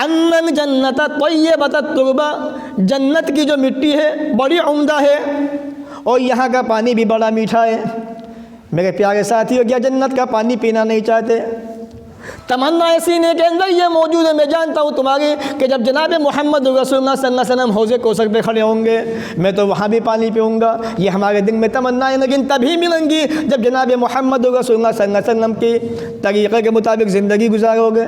أَنَّ الْجَنَّةَ طَيِّبَةَ التُّرْبَةِ، جنت کی جو مٹی ہے بڑی عمدہ ہے اور یہاں کا پانی بھی بڑا میٹھا ہے. میرے پیارے ساتھیوں، کیا جنت کا پانی پینا نہیں چاہتے؟ تمنا سینے کے اندر یہ موجود ہے. میں جانتا ہوں تمہاری کہ جب جناب محمد رسول اللہ صلی اللہ علیہ وسلم حوض کوثر پہ کھڑے ہوں گے میں تو وہاں بھی پانی پیوں گا. یہ ہمارے دل میں تمنا ہے، لیکن تبھی ملیں گی جب جناب محمد رسول اللہ صلی اللہ علیہ وسلم کی طریقے کے مطابق زندگی گزارو گے.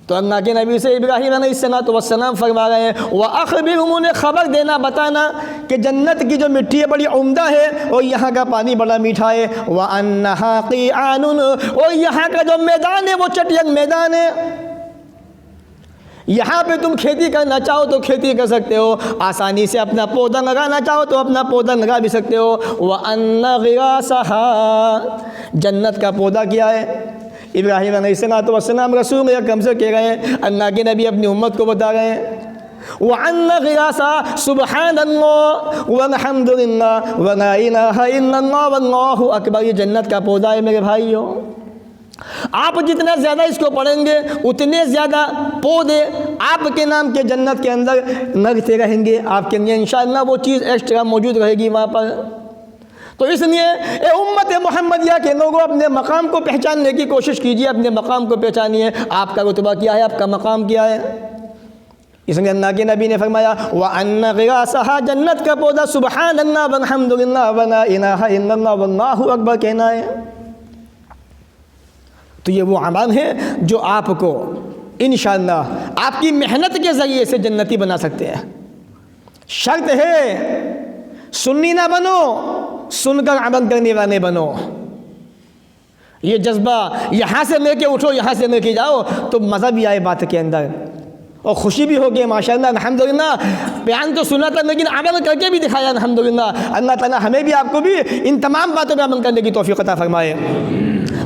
تو اللہ کے نبی سے ابراہیم علیہ السلام فرما رہے ہیں وَأَخْبِرْهُمْ، انہیں خبر دینا، بتانا کہ جنت کی جو مٹی ہے بڑی عمدہ ہے اور یہاں کا پانی بڑا میٹھا ہے. وَأَنَّهَا قِيعَانٌ، اور یہاں کا جو میدان ہے وہ چٹیل میدان ہے. یہاں پہ تم کھیتی کرنا چاہو تو کھیتی کر سکتے ہو، آسانی سے اپنا پودا لگانا چاہو تو اپنا پودا لگا بھی سکتے ہو. وَأَنَّ غِرَاسَهَا، جنت کا پودا کیا ہے؟ ابراہیم علیہ السلام رسول اکرم سے کہہ رہے ہیں، اللہ کے نبی اپنی امت کو بتا رہے ہیں وَأَنَّ غِرَاسَهَا سُبْحَانَ اللَّهِ وَالْحَمْدُ لِلَّهِ وَلَا إِلَٰهَ إِلَّا اللَّهُ وَاللَّهُ أَكْبَرُ. یہ جنت کا پودا ہے میرے بھائیوں. آپ جتنا زیادہ اس کو پڑھیں گے اتنے زیادہ پودے آپ کے نام کے جنت کے اندر لگتے رہیں گے. آپ کے لیے انشاءاللہ وہ چیز ایکسٹرا موجود رہے گی وہاں پر. تو اس لیے اے امت محمدیہ کے لوگوں اپنے مقام کو پہچاننے کی کوشش کیجیے، اپنے مقام کو پہچانیے. آپ کا رتبہ کیا ہے، آپ کا مقام کیا ہے. اس لیے اللہ کے نبی نے فرمایا وَأَنَّ غِرَاسَهَا، جنت کا پودا سبحان اللہ والحمد للہ ولا الہ الا اللہ واللہ اکبر کہنا ہے. تو یہ وہ عمل ہے جو آپ کو انشاءاللہ آپ کی محنت کے ذریعے سے جنتی بنا سکتے ہیں. شرط ہے سنی نہ بنو، سن کر عمل کرنے والے بنو. یہ جذبہ یہاں سے لے کے اٹھو، یہاں سے لے کے جاؤ تو مزہ بھی آئے بات کے اندر اور خوشی بھی ہوگی. ماشاءاللہ الحمدللہ بیان تو سنا تھا لیکن عمل کر کے بھی دکھایا الحمدللہ. اللہ تعالیٰ ہمیں بھی آپ کو بھی ان تمام باتوں پہ عمل کرنے کی توفیق عطا فرمائے.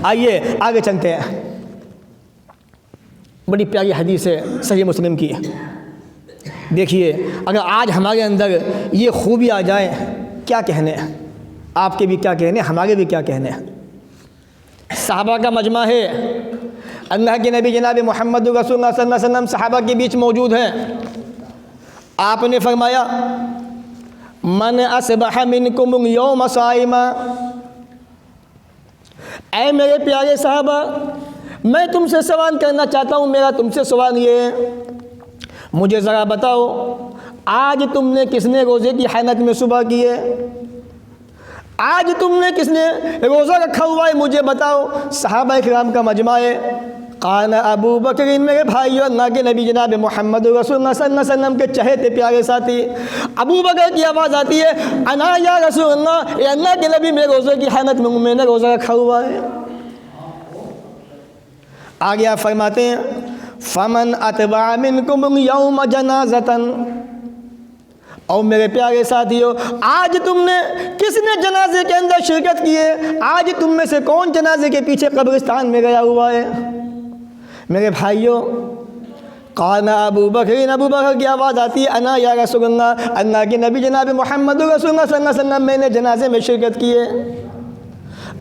آئیے آگے چلتے ہیں. بڑی پیاری حدیث ہے صحیح مسلم کی. دیکھیے اگر آج ہمارے اندر یہ خوبی آ جائے، کیا کہنے، آپ کے بھی کیا کہنے، ہمارے بھی کیا کہنے. صحابہ کا مجمع ہے، اللہ کے نبی جناب محمد رسول اللہ صلی اللہ علیہ وسلم صحابہ کے بیچ موجود ہیں. آپ نے فرمایا من اصبح منکم یوم صائما، اے میرے پیارے صحابہ میں تم سے سوال کرنا چاہتا ہوں، میرا تم سے سوال یہ ہے، مجھے ذرا بتاؤ آج تم نے کس نے روزے کی حالت میں صبح کی ہے؟ آج تم نے کس نے روزہ رکھا ہوا ہے مجھے بتاؤ۔ صحابہ کرام کا مجمع ہے۔ قال ابو بکر، میرے بھائیو اللہ کے نبی جناب محمد رسول اللہ صلی اللہ علیہ وسلم کے چہیتے پیارے ساتھی ابو بکر کی آواز آتی ہے، انا یا رسول اللہ، اے اللہ کے نبی میں روزے کی حالت میں نے روزہ رکھا ہوا ہے۔ آگے آپ فرماتے ہیں فمن اتبع منکم یوم جنازتن، اور میرے پیارے ساتھیو آج تم نے کس نے جنازے کے اندر شرکت کی ہے؟ آج تم میں سے کون جنازے کے پیچھے قبرستان میں گیا ہوا ہے؟ میرے بھائیو قال ابو بکر، ابو بکر کی آواز آتی ہے انا یا رسول اللہ، اللہ کے نبی جناب محمد رسول اللہ صلی اللہ علیہ وسلم میں نے جنازے میں شرکت کی ہے۔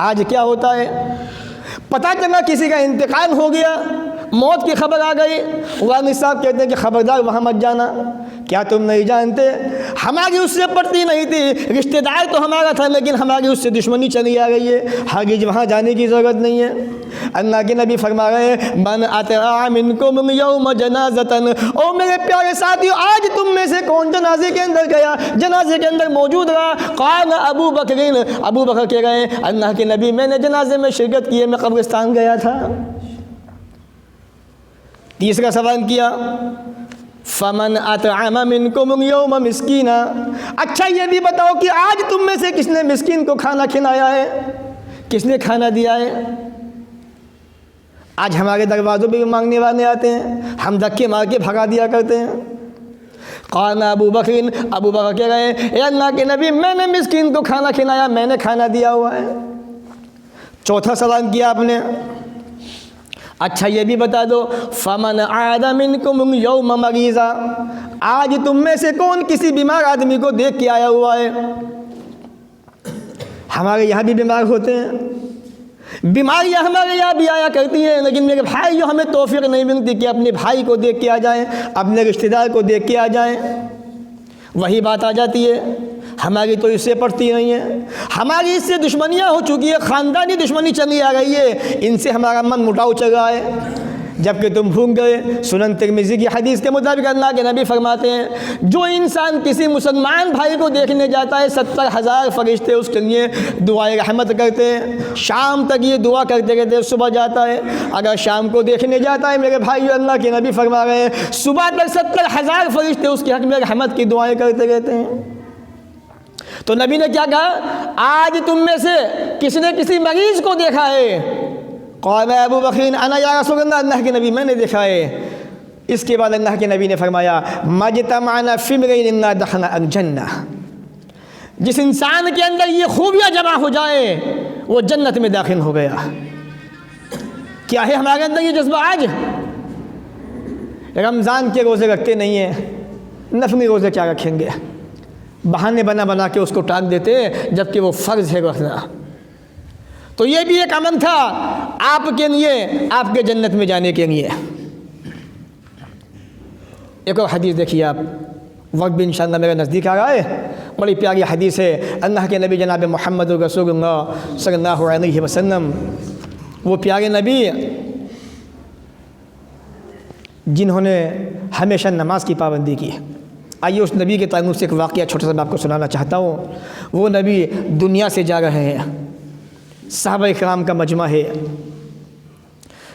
آج کیا ہوتا ہے، پتہ چلا کسی کا انتقال ہو گیا، موت کی خبر آ گئی، والد صاحب کہتے ہیں کہ خبردار وہاں مت جانا، کیا تم نہیں جانتے ہماری اس سے پڑتی نہیں تھی، رشتہ دار تو ہمارا تھا لیکن ہماری اس سے دشمنی چلی آ گئی ہے، ہرگز وہاں جانے کی ضرورت نہیں ہے۔ اللہ کے نبی فرما رہے ہیں من اتبع منکم یوم جنازتن، او میرے پیارے ساتھیو آج تم میں سے کون جنازے کے اندر گیا، جنازے کے اندر موجود رہا؟ قال ابو بکر، ابو بکر کہہ رہے ہیں اللہ کے نبی میں نے جنازے میں شرکت کی ہے، میں قبرستان گیا تھا۔ تیسرا سوال کیا فمن اطعم منکم یوم مسکینا، اچھا یہ بھی بتاؤ کہ آج تم میں سے کس نے مسکین کو کھانا کھلایا ہے، کس نے کھانا دیا ہے؟ آج ہمارے دروازوں پہ بھی مانگنے والے آتے ہیں، ہم دھکے مار کے بھگا دیا کرتے ہیں۔ قال ابو بکر، ابو بکر کہہ رہے ہیں اے اللہ کے نبی میں نے مسکین کو کھانا کھلایا، میں نے کھانا دیا ہوا ہے۔ چوتھا سوال کیا آپ نے، اچھا یہ بھی بتا دو فمن عاد منکم یوم مریضا، آج تم میں سے کون کسی بیمار آدمی کو دیکھ کے آیا ہوا ہے؟ ہمارے یہاں بھی بیمار ہوتے ہیں، بیماریاں ہمارے یہاں بھی آیا کرتی ہیں، لیکن میرے بھائی ہمیں توفیق نہیں ملتی کہ اپنے بھائی کو دیکھ کے آ جائیں، اپنے رشتہ دار کو دیکھ کے آ جائیں۔ وہی بات آ جاتی ہے ہماری تو اس سے پڑتی نہیں ہے، ہماری اس سے دشمنیاں ہو چکی ہے، خاندانی دشمنی چلی آ رہی ہے، ان سے ہمارا من مٹاؤ چل رہا ہے، جبکہ تم بھول گئے۔ سنن ترمذی کی حدیث کے مطابق اللہ کے نبی فرماتے ہیں جو انسان کسی مسلمان بھائی کو دیکھنے جاتا ہے 70,000 فرشتے اس کے لیے دعائے رحمت کرتے ہیں، شام تک یہ دعا کرتے رہتے، صبح جاتا ہے اگر شام کو دیکھنے جاتا ہے میرے بھائی اللہ کے نبی فرما رہے ہیں صبح تک 70,000 فرشتے اس کے حق میں رحمت کی دعائیں کرتے رہتے ہیں۔ تو نبی نے کیا کہا آج تم میں سے کس نے کسی مریض کو دیکھا ہے؟ قال ابو بکر انا یا رسول اللہ، اللہ کے نبی میں نے دیکھا ہے۔ اس کے بعد اللہ کے نبی نے فرمایا مجتمعنا فی امرئ الا دخل الجنہ، جس انسان کے اندر یہ خوبیاں جمع ہو جائیں وہ جنت میں داخل ہو گیا۔ کیا ہے ہمارے اندر یہ جذبہ؟ آج رمضان کے روزے رکھتے نہیں ہیں، نفلی روزے کیا رکھیں گے، بہانے بنا بنا کے اس کو ٹاک دیتے جبکہ وہ فرض ہے رکھنا۔ تو یہ بھی ایک امن تھا آپ کے لیے، آپ کے جنت میں جانے کے لیے۔ ایک اور حدیث دیکھیے آپ، وقت بھی انشاءاللہ میرے نزدیک آ رہا ہے، بڑی پیاری حدیث ہے اللہ کے نبی جناب محمد رسول اللہ صلی اللہ علیہ وسلم، وہ پیارے نبی جنہوں نے ہمیشہ نماز کی پابندی کی۔ آئیے اس نبی کے تعلق سے ایک واقعہ چھوٹا سا میں آپ کو سنانا چاہتا ہوں۔ وہ نبی دنیا سے جا رہے ہیں، صحابہ اکرام کا مجمع ہے،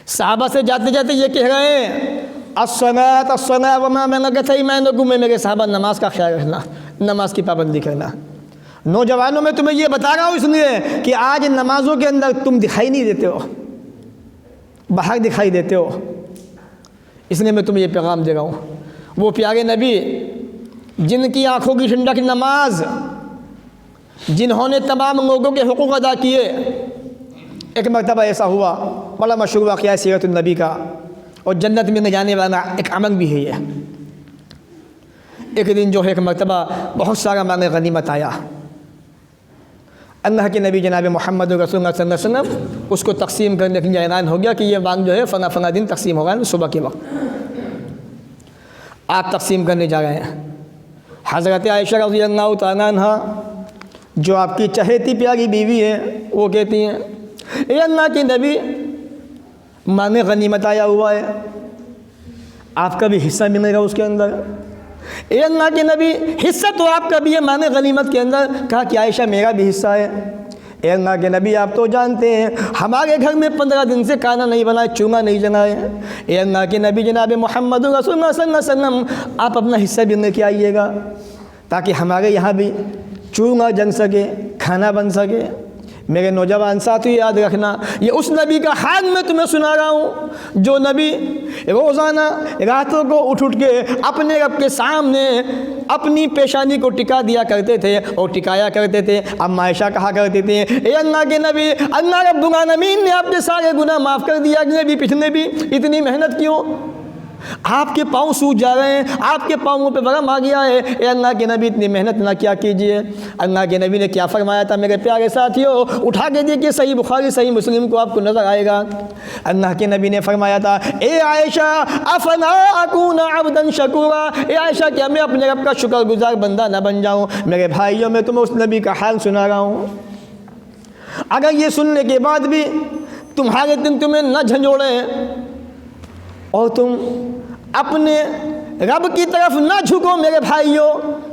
صحابہ سے جاتے جاتے یہ کہہ رہے ہیں الصلاۃ الصلاۃ وما ملکت ایمانکم، میں میرے صحابہ نماز کا خیال رکھنا، نماز کی پابندی کرنا۔ نوجوانوں میں تمہیں یہ بتا رہا ہوں اس لیے کہ آج نمازوں کے اندر تم دکھائی نہیں دیتے ہو، باہر دکھائی دیتے ہو، اس لیے میں تمہیں یہ پیغام دے رہا ہوں۔ وہ پیارے نبی جن کی آنکھوں کی ٹھنڈک نماز، جنہوں نے تمام لوگوں کے حقوق ادا کیے۔ ایک مرتبہ ایسا ہوا، بڑا مشہور واقعہ ہے سیرت النبی کا، اور جنت میں لے جانے والا ایک عمل بھی ہے یہ۔ ایک دن جو ہے ایک مرتبہ بہت سارا مال غنیمت آیا، اللہ کے نبی جناب محمد رسول اللہ صلی اللہ علیہ وسلم اس کو تقسیم کرنے کے لیے اعلان ہو گیا کہ یہ مال جو ہے فلاں فلاں دن تقسیم ہوگا، صبح کے وقت آپ تقسیم کرنے جا رہے ہیں۔ حضرت عائشہ رضی اللہ تعالیٰ عنہ جو آپ کی چہیتی پیاری بیوی ہے وہ کہتی ہیں اے اللہ کے نبی مال غنیمت آیا ہوا ہے، آپ کا بھی حصہ ملے گا اس کے اندر۔ اے اللہ کے نبی حصہ تو آپ کا بھی ہے مال غنیمت کے اندر۔ کہا کہ عائشہ میرا بھی حصہ ہے۔ اے اللہ کے نبی آپ تو جانتے ہیں ہمارے گھر میں 15 دن سے کھانا نہیں بنا، چونگا نہیں جنا ہے۔ اے اللہ کے نبی جناب محمد رسول اللہ صلی اللہ علیہ وسلم آپ اپنا حصہ بھی لے کے آئیے گا تاکہ ہمارے یہاں بھی چونگا جن سکے، کھانا بن سکے۔ میرے نوجوان ساتھی یاد رکھنا، یہ اس نبی کا حال میں تمہیں سنا رہا ہوں جو نبی روزانہ راتوں کو اٹھ کے اپنے رب کے سامنے اپنی پیشانی کو ٹکا دیا کرتے تھے اور ٹکایا کرتے تھے۔ اما عائشہ کہا کرتے تھے اے اللہ کے نبی اللہ رب العالمین نے آپ کے سارے گناہ معاف کر دیا، اگلے بھی پچھلے بھی، اتنی محنت کیوں؟ آپ کے پاؤں سوج جا رہے ہیں، آپ کے پاؤں پہ ورم آ گیا ہے، اے اللہ کے نبی اتنی محنت نہ کیا کیجئے۔ اللہ کے نبی نے کیا فرمایا تھا میرے پیارے ساتھیوں؟ اٹھا کے دیکھیے صحیح بخاری صحیح مسلم کو آپ کو نظر آئے گا۔ اللہ کے نبی نے فرمایا تھا اے عائشہ افلا اکون عبدا شکورا، اے عائشہ کیا میں اپنے رب کا شکر گزار بندہ نہ بن جاؤں؟ میرے بھائیوں میں تمہیں اس نبی کا حال سنا رہا ہوں۔ اگر یہ سننے کے بعد بھی تمہارے دن تمہیں نہ جھنجھوڑیں اور تم اپنے رب کی طرف نہ جھکو میرے بھائیوں،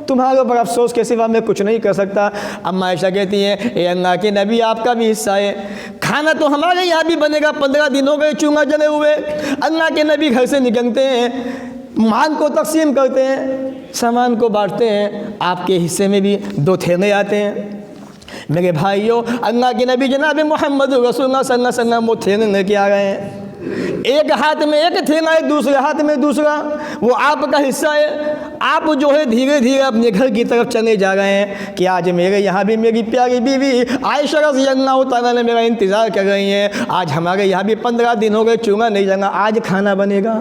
تمہارے اوپر افسوس کے سوا میں کچھ نہیں کر سکتا۔ اما عائشہ کہتی ہیں اے اللہ کے نبی آپ کا بھی حصہ ہے، کھانا تو ہمارے یہاں بھی بنے گا، 15 دن ہو گئے چونگا جلے ہوئے۔ اللہ کے نبی گھر سے نکلتے ہیں، مال کو تقسیم کرتے ہیں، سامان کو بانٹتے ہیں، آپ کے حصے میں بھی 2 تھیلے آتے ہیں۔ میرے بھائیوں اللہ کے نبی جناب محمد رسول اللہ صلی اللہ علیہ وسلم وہ تھیلے لے کے آ گئے ہیں، ایک ہاتھ میں ایک تھیلا ہے، دوسرے ہاتھ میں دوسرا، وہ آپ کا حصہ ہے۔ آپ جو ہے دھیرے دھیرے اپنے گھر کی طرف چلے جا رہے ہیں کہ آج میرے یہاں بھی میری پیاری بیوی عائشہ رضی اللہ تعالیٰ نے میرا انتظار کر رہی ہیں، آج ہمارے یہاں بھی 15 دن ہو گئے چونگا نہیں جنا، آج کھانا بنے گا۔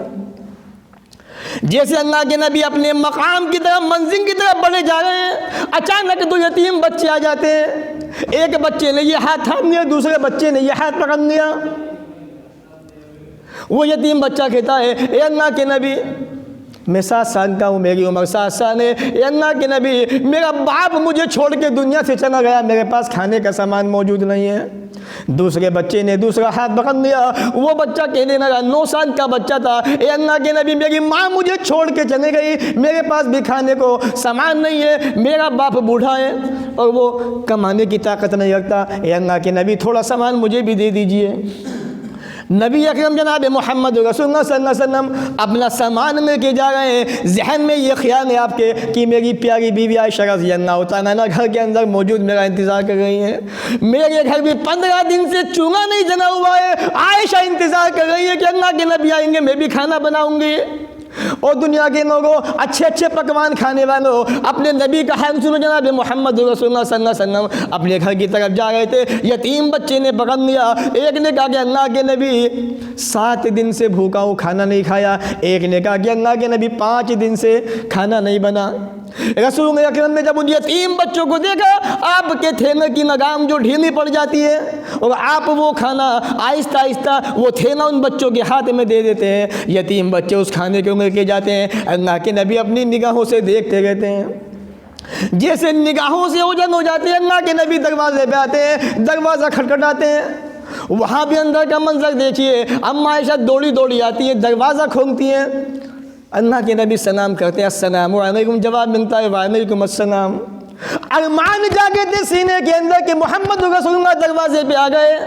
جیسے اللہ کے نبی اپنے مقام کی طرف منزل کی طرف بڑھے جا رہے ہیں، اچانک 2 یتیم بچے آ جاتے ہیں، ایک بچے نے یہ ہاتھ تھام لیا، دوسرے بچے نے یہ ہاتھ پکڑ لیا۔ وہ یتیم بچہ کہتا ہے اے اللہ کے نبی میں 7 سال کا ہوں، میری عمر 7 سال ہے، اے اللہ کے نبی میرا باپ مجھے چھوڑ کے دنیا سے چلا گیا، میرے پاس کھانے کا سامان موجود نہیں ہے۔ دوسرے بچے نے دوسرا ہاتھ پکڑ لیا، وہ بچہ کہنے لگا 9 سال کا بچہ تھا، اے اللہ کے نبی میری ماں مجھے چھوڑ کے چلے گئی، میرے پاس بھی کھانے کو سامان نہیں ہے، میرا باپ بوڑھا ہے اور وہ کمانے کی طاقت نہیں رکھتا، اے اللہ کے نبی تھوڑا سامان مجھے بھی دے دیجئے۔ نبی اکرم جناب محمد رسول اللہ صلی اللہ علیہ وسلم اپنا سامان لے کے جا رہے ہیں، ذہن میں یہ خیال ہے آپ کے کہ میری پیاری بیوی عائشہ رضی اللہ تعالیٰ عنہ گھر کے اندر موجود میرا انتظار کر رہی ہیں، میرے گھر بھی 15 دن سے چونگا نہیں جنا ہوا ہے، عائشہ انتظار کر رہی ہے کہ اللہ کے نبی آئیں گے میں بھی کھانا بناؤں گی۔ اور دنیا کے لوگوں اچھے اچھے پکوان کھانے والوں اپنے نبی کا حال سنو، جناب محمد رسول اللہ صلی اللہ علیہ وسلم اپنے گھر کی طرف جا رہے تھے، یتیم بچے نے پکڑ لیا، ایک نے کہا کہ اللہ کے نبی 7 دن سے بھوکا ہوں کھانا نہیں کھایا، ایک نے کہا کہ اللہ کے نبی 5 دن سے کھانا نہیں بنا۔ رسول اکرم نے جب ان یتیم بچوں کو دیکھا، آپ کے تھیلے کی لگام جو ڈھیلی پڑ جاتی ہے اور آپ وہ کھانا آہستہ آہستہ وہ تھیلا ان بچوں کے ہاتھ میں دے دیتے ہیں، یتیم بچے اس کھانے کو لے کے جاتے ہیں، اللہ کے نبی اپنی نگاہوں سے دیکھتے رہتے ہیں، جیسے نگاہوں سے اوجھل ہو جاتے ہیں، اللہ کے نبی دروازے پہ آتے ہیں، دروازہ کھٹکھٹاتے ہیں، وہاں بھی اندر کا منظر دیکھیے، اما عائشہ دوڑی دوڑی آتی ہیں، دروازہ کھولتی ہیں، اللہ کے نبی سلام کرتے ہیں، السلام علیکم، جواب ملتا ہے وعلیکم السلام۔ ارمان جاگے تھے سینے کے اندر کہ محمد رسول اللہ دروازے پہ آ گئے،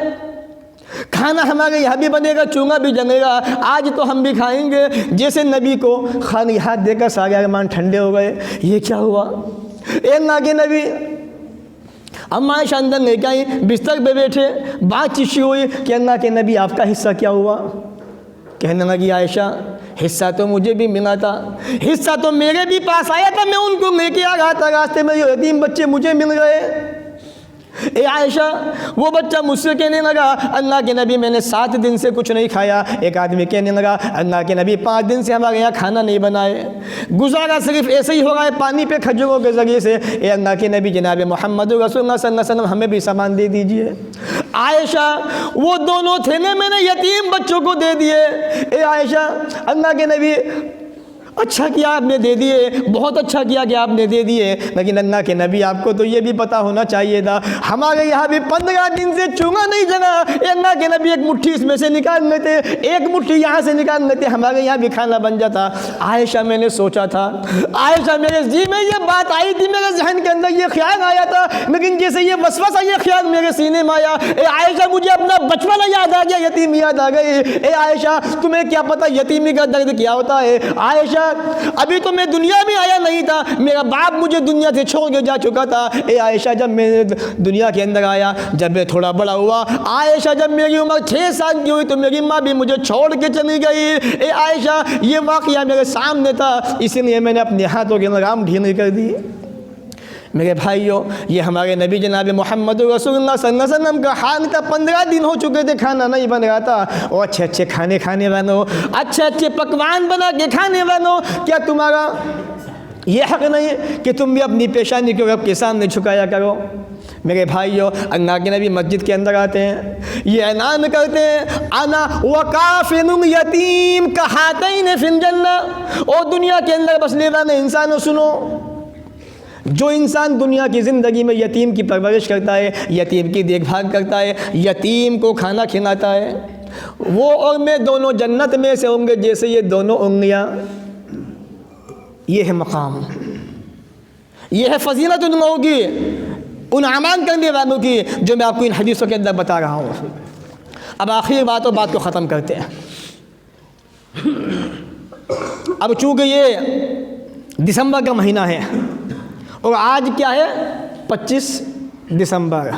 کھانا ہمارے یہاں بھی بنے گا، چونگا بھی جمے گا، آج تو ہم بھی کھائیں گے۔ جیسے نبی کو خالی ہاتھ دے کر سارے ارمان ٹھنڈے ہو گئے، یہ کیا ہوا؟ اے اللہ کے نبی اما عائشہ اندر لے کے آئی، بستر پہ بیٹھے، بات چیت ہوئی کہ اللہ کے نبی آپ کا حصہ کیا ہوا؟ کہنے لگی عائشہ حصہ تو مجھے بھی ملا تھا، حصہ تو میرے بھی پاس آیا تھا، میں ان کو لے کے آ رہا تھا، راستے میں یہ یتیم بچے مجھے مل گئے۔ اے عائشہ وہ بچہ مجھ سے کہنے لگا اللہ کے نبی میں نے 7 دن سے کچھ نہیں کھایا، ایک آدمی کہنے لگا اللہ کے نبی 5 دن سے ہمارے یہاں کھانا نہیں بنائے، گزارا صرف ایسے ہی ہو رہا ہے پانی پہ کھجوروں کے ذریعے سے، اے اللہ کے نبی جناب محمد رسول اللہ صلی اللہ علیہ وسلم ہمیں بھی سامان دے دیجئے۔ عائشہ وہ دونوں تھیلے میں نے یتیم بچوں کو دے دیے۔ اے عائشہ اللہ کے نبی اچھا کیا آپ نے دے دیے، بہت اچھا کیا کہ آپ نے دے دیے، لیکن اللہ کے نبی آپ کو تو یہ بھی پتہ ہونا چاہیے تھا ہمارے یہاں بھی 15 دن سے چونگا نہیں جگا، اللہ کے نبی ایک مٹھی اس میں سے نکال لیتے، ایک مٹھی یہاں سے نکال لیتے، ہمارے یہاں بھی کھانا بن جاتا۔ عائشہ میں نے سوچا تھا، عائشہ میرے ذہن میں یہ بات آئی تھی، میرے ذہن کے اندر یہ خیال آیا تھا، لیکن جیسے یہ وسوسہ یہ خیال میرے سینے میں آیا، اے عائشہ مجھے اپنا بچپنا یاد آ گیا، یتیمی یاد آ گئی۔ اے عائشہ تمہیں کیا پتہ یتیمی کا درد کیا ہوتا ہے؟ عائشہ ابھی تو میں دنیا میں آیا نہیں تھا، میرا باپ مجھے دنیا سے چھوڑ کے جا چکا تھا۔ اے عائشہ جب میں دنیا کے اندر آیا، جب میں تھوڑا بڑا ہوا، عائشہ جب میری عمر 6 سال کی ہوئی تو میری ماں بھی مجھے چھوڑ کے چلی گئی۔ اے عائشہ یہ واقعہ میرے سامنے تھا، اسی لیے میں نے اپنے ہاتھوں کے لگام ڈھیلی کر دی۔ میرے بھائیوں، یہ ہمارے نبی جناب محمد رسول اللہ صلی اللہ علیہ وسلم کا حال تھا، 15 دن ہو چکے تھے، کھانا نہیں بن رہا تھا، اور اچھے اچھے کھانے کھانے والوں، اچھے اچھے پکوان بنا کے کھانے والوں، کیا تمہارا یہ حق نہیں ہے کہ تم بھی اپنی پیشانی کو رب کے سامنے جھکایا کرو؟ میرے بھائیوں، اللہ کے نبی مسجد کے اندر آتے ہیں، یہ اعلان کرتے ہیں انا وکافل یتیم کہاتین فی الجنہ۔ اور دنیا کے اندر بسنے والے انسانوں سنو، جو انسان دنیا کی زندگی میں یتیم کی پرورش کرتا ہے، یتیم کی دیکھ بھال کرتا ہے، یتیم کو کھانا کھلاتا ہے، وہ اور میں دونوں جنت میں سے ہوں گے جیسے یہ دونوں انگلیاں۔ یہ ہے مقام، یہ ہے فضیلت ان لوگوں کی، ان اعمال کرنے والوں کی جو میں آپ کو ان حدیثوں کے اندر بتا رہا ہوں۔ اب آخری بات کو ختم کرتے ہیں۔ اب چونکہ یہ دسمبر کا مہینہ ہے اور آج کیا ہے 25 دسمبر،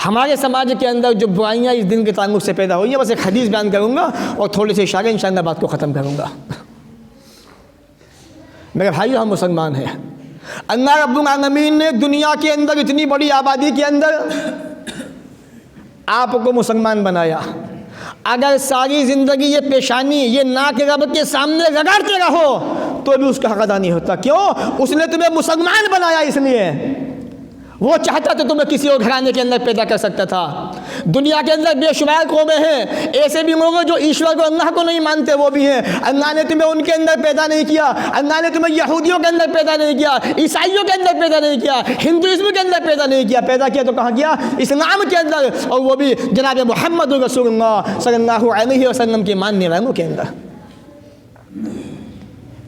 ہمارے سماج کے اندر جو برائیاں اس دن کے تعلق سے پیدا ہوئی ہیں، بس ایک حدیث بیان کروں گا اور تھوڑے سے اشارے انشاءاللہ بات کو ختم کروں گا۔ میرے بھائیو، ہم مسلمان ہیں، اللہ رب العالمین نے دنیا کے اندر اتنی بڑی آبادی کے اندر آپ کو مسلمان بنایا۔ اگر ساری زندگی یہ پیشانی یہ ناک رب کے سامنے رگڑتے رہو تو بھی اس کا حق ادا نہیں ہوتا۔ کیوں؟ اس نے تمہیں مسلمان بنایا، اس لیے وہ چاہتا تو تمہیں کسی اور گھرانے کے اندر پیدا کر سکتا تھا۔ دنیا کے اندر بے شمار قومیں ہیں، ایسے بھی لوگ جو ایشور کو اللہ کو نہیں مانتے، وہ بھی ہیں۔ اللہ نے تمہیں ان کے اندر پیدا نہیں کیا، اللہ نے تمہیں یہودیوں کے اندر پیدا نہیں کیا، عیسائیوں کے اندر پیدا نہیں کیا، ہندوازم کے اندر پیدا نہیں کیا، پیدا کیا تو کہاں کیا؟ اسلام کے اندر، اور وہ بھی جناب محمد رسول اللہ صلی اللہ علیہ وسلم کے ماننے والوں کے اندر۔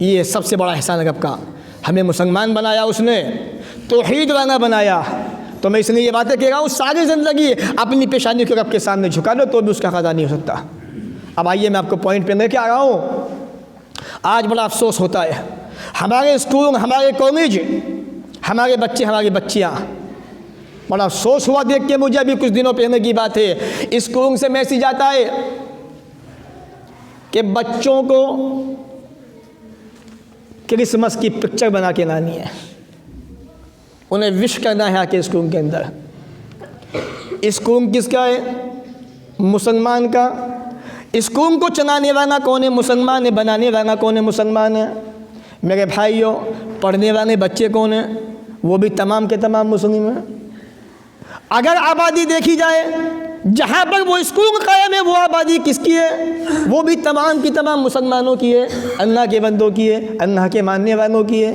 یہ سب سے بڑا احسان رب کا، ہمیں مسلمان بنایا اس نے، توحید والا بنایا۔ تو میں اس لیے یہ باتیں کہہ رہا ہوں، ساری زندگی اپنی پیشانی کو رب کے سامنے جھکا لو تو بھی اس کا قضا نہیں ہو سکتا۔ اب آئیے میں آپ کو پوائنٹ پہ لے کے آ رہا ہوں۔ آج بڑا افسوس ہوتا ہے، ہمارے اسکول، ہمارے کالج، ہمارے بچے، ہماری بچیاں، بڑا افسوس ہوا دیکھ کے مجھے، ابھی کچھ دنوں پہلے کی بات ہے، اسکول سے میسیج آتا ہے کہ بچوں کو کرسمس کی پکچر بنا کے لانی ہے، انہیں وش کرنا ہے آ کے اسکول کے اندر۔ اسکول کس کا ہے؟ مسلمان کا۔ اسکول کو چلانے والا کون ہے؟ مسلمان ہے۔ بنانے والا کون ہے؟ مسلمان ہے۔ میرے بھائیوں، پڑھنے والے بچے کون ہیں؟ وہ بھی تمام کے تمام مسلم ہیں۔ اگر آبادی دیکھی جائے، جہاں پر وہ اسکول قائم ہے وہ آبادی کس کی ہے؟ وہ بھی تمام کی تمام مسلمانوں کی ہے، اللہ کے بندوں کی ہے، اللہ کے ماننے والوں کی ہے۔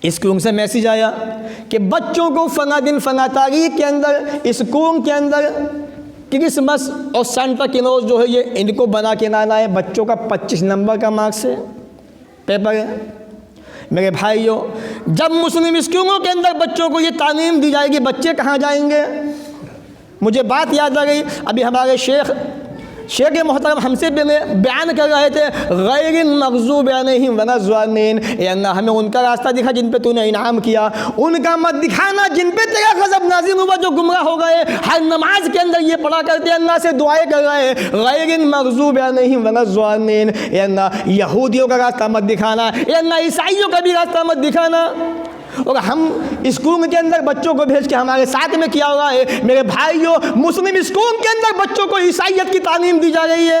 اسکول سے میسیج آیا کہ بچوں کو فلاں دن فلاں تاریخ کے اندر اسکول کے اندر کرسمس اور سینٹا کلوز جو ہے یہ ان کو بنا کے لانا ہے۔ بچوں کا 25 نمبر کا مارکس ہے، پیپر ہے۔ میرے بھائیوں، جب مسلم اسکولوں کے اندر بچوں کو یہ تعلیم دی جائے گی، بچے کہاں جائیں گے؟ مجھے بات یاد آ گئی، ابھی ہمارے شیخ محترم ہم سے بیان کر رہے تھے، غیر المغضوب علیہم ولا الضالین، اے اللہ ہمیں ان کا راستہ دکھا جن پہ تو نے انعام کیا، ان کا مت دکھانا جن پہ تیرا غضب نازل ہوا، جو گمراہ ہو گئے۔ ہر نماز کے اندر یہ پڑھا کرتے، اللہ سے دعائیں کر رہے، غیر المغضوب علیہم ولا الضالین، اے اللہ یہودیوں کا راستہ مت دکھانا، اے اللہ عیسائیوں کا بھی راستہ مت دکھانا۔ اور ہم اسکول کے اندر بچوں کو بھیج کے ہمارے ساتھ میں کیا ہوا ہے؟ میرے بھائیوں، مسلم اسکول کے اندر بچوں کو عیسائیت کی تعلیم دی جا رہی ہے،